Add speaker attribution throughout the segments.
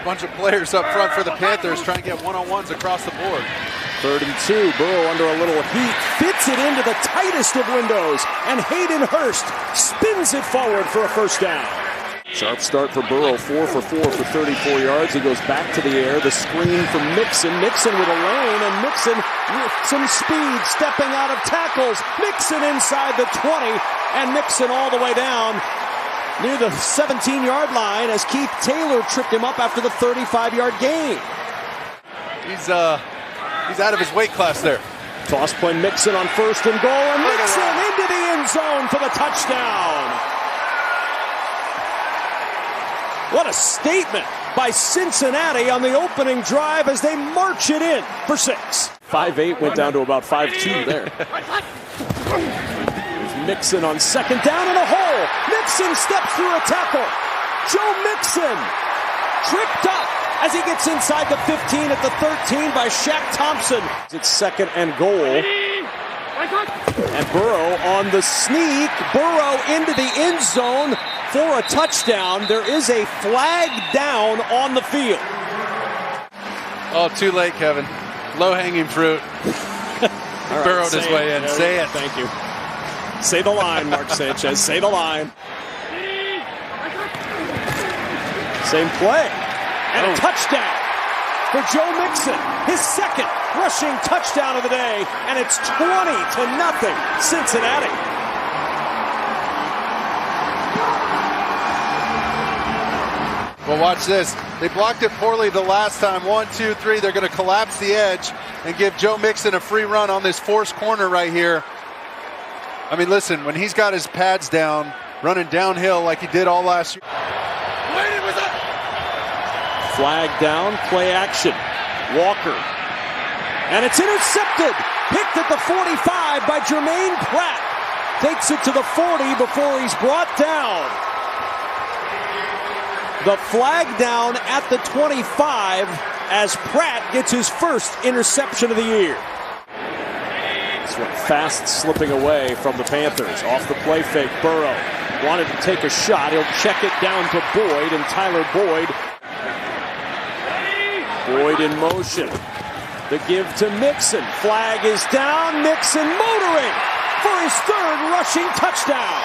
Speaker 1: bunch of players up front for the Panthers trying to get one-on-ones across the board.
Speaker 2: 3rd and 2. Burrow under a little heat. Fits it into the tightest of windows. And Hayden Hurst spins it forward for a first down. Sharp start for Burrow. 4 for 4 for 34 yards. He goes back to the air. The screen from Mixon. Mixon with a lane. And Mixon with some speed. Stepping out of tackles. Mixon inside the 20. And Mixon all the way down near the 17-yard line as Keith Taylor tripped him up after the 35-yard gain.
Speaker 1: He's out of his weight class there.
Speaker 2: Toss play Mixon on 1st and goal, and Mixon into the end zone for the touchdown. What a statement by Cincinnati on the opening drive as they march it in for 6. 5'8" went down to about 5'2" there. Mixon on 2nd down in a hole. Mixon steps through a tackle. Joe Mixon tripped up as he gets inside the 15 at the 13 by Shaq Thompson. It's 2nd and goal. And Burrow on the sneak. Burrow into the end zone for a touchdown. There is a flag down on the field.
Speaker 1: Oh, too late, Kevin. Low-hanging fruit.
Speaker 2: Right,
Speaker 1: Burrowed his way in.
Speaker 2: Yeah,
Speaker 1: say it.
Speaker 2: Thank you. Say the line, Mark Sanchez. Say the line. Same play. And a touchdown for Joe Mixon. His 2nd rushing touchdown of the day. And it's 20-0 Cincinnati.
Speaker 1: Well, watch this. They blocked it poorly the last time. 1, 2, 3. They're going to collapse the edge and give Joe Mixon a free run on this forced corner right here. I mean, listen, when he's got his pads down, running downhill like he did all last year.
Speaker 2: Flag down, play action. Walker. And it's intercepted. Picked at the 45 by Jermaine Pratt. Takes it to the 40 before he's brought down. The flag down at the 25 as Pratt gets his first interception of the year. This one fast slipping away from the Panthers. Off the play fake, Burrow wanted to take a shot. He'll check it down to Boyd, and Tyler Boyd. Boyd in motion. The give to Mixon. Flag is down. Mixon motoring for his 3rd rushing touchdown.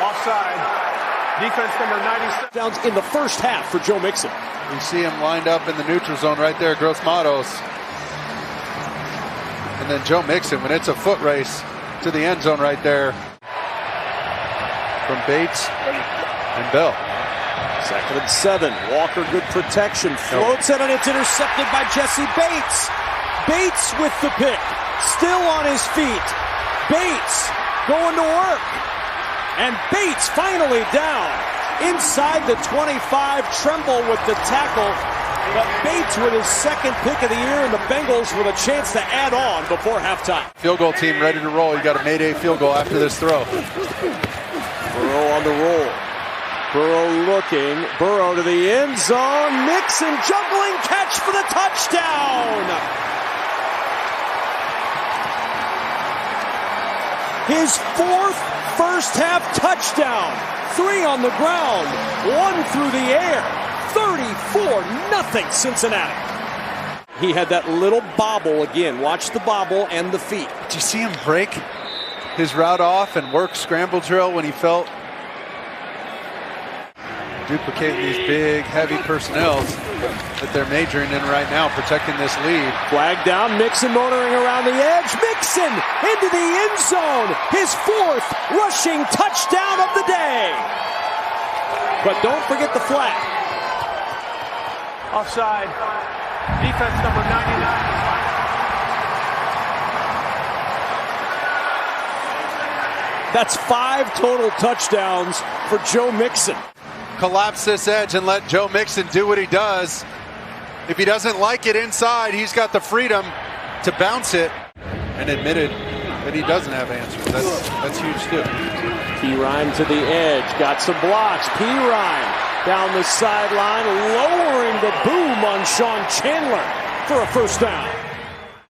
Speaker 3: Offside. Defense number 97.
Speaker 2: Downs in the first half for Joe Mixon.
Speaker 1: You see him lined up in the neutral zone right there, Gross Matos. And then Joe Mixon, when it's a foot race to the end zone right there from Bates and Bell.
Speaker 2: 2nd and 7. Walker, good protection. Floats it, and it's intercepted by Jesse Bates. Bates with the pick. Still on his feet. Bates going to work. And Bates finally down inside the 25. Tremble with the tackle. But Bates with his 2nd pick of the year, and the Bengals with a chance to add on before halftime.
Speaker 1: Field goal team ready to roll. You got a Mayday field goal after this throw.
Speaker 2: Burrow on the roll. Burrow looking. Burrow to the end zone. Mixon juggling catch for the touchdown. His 4th first half touchdown. 3 on the ground. 1 through the air. 34-0 Cincinnati. He had that little bobble again. Watch the bobble and the feet.
Speaker 1: Did you see him break his route off and work scramble drill when he felt duplicating these big, heavy personnels that they're majoring in right now, protecting this lead.
Speaker 2: Flag down, Mixon motoring around the edge. Mixon into the end zone. His 4th rushing touchdown of the day. But don't forget the flag.
Speaker 3: Offside. Defense number 99.
Speaker 2: That's 5 total touchdowns for Joe Mixon.
Speaker 1: Collapse this edge and let Joe Mixon do what he does. If he doesn't like it inside, he's got the freedom to bounce it, and admitted that he doesn't have answers. That's huge too.
Speaker 2: P-Rhyme to the edge, got some blocks. P-Rhyme down the sideline, lowering the boom on Sean Chandler for a first down.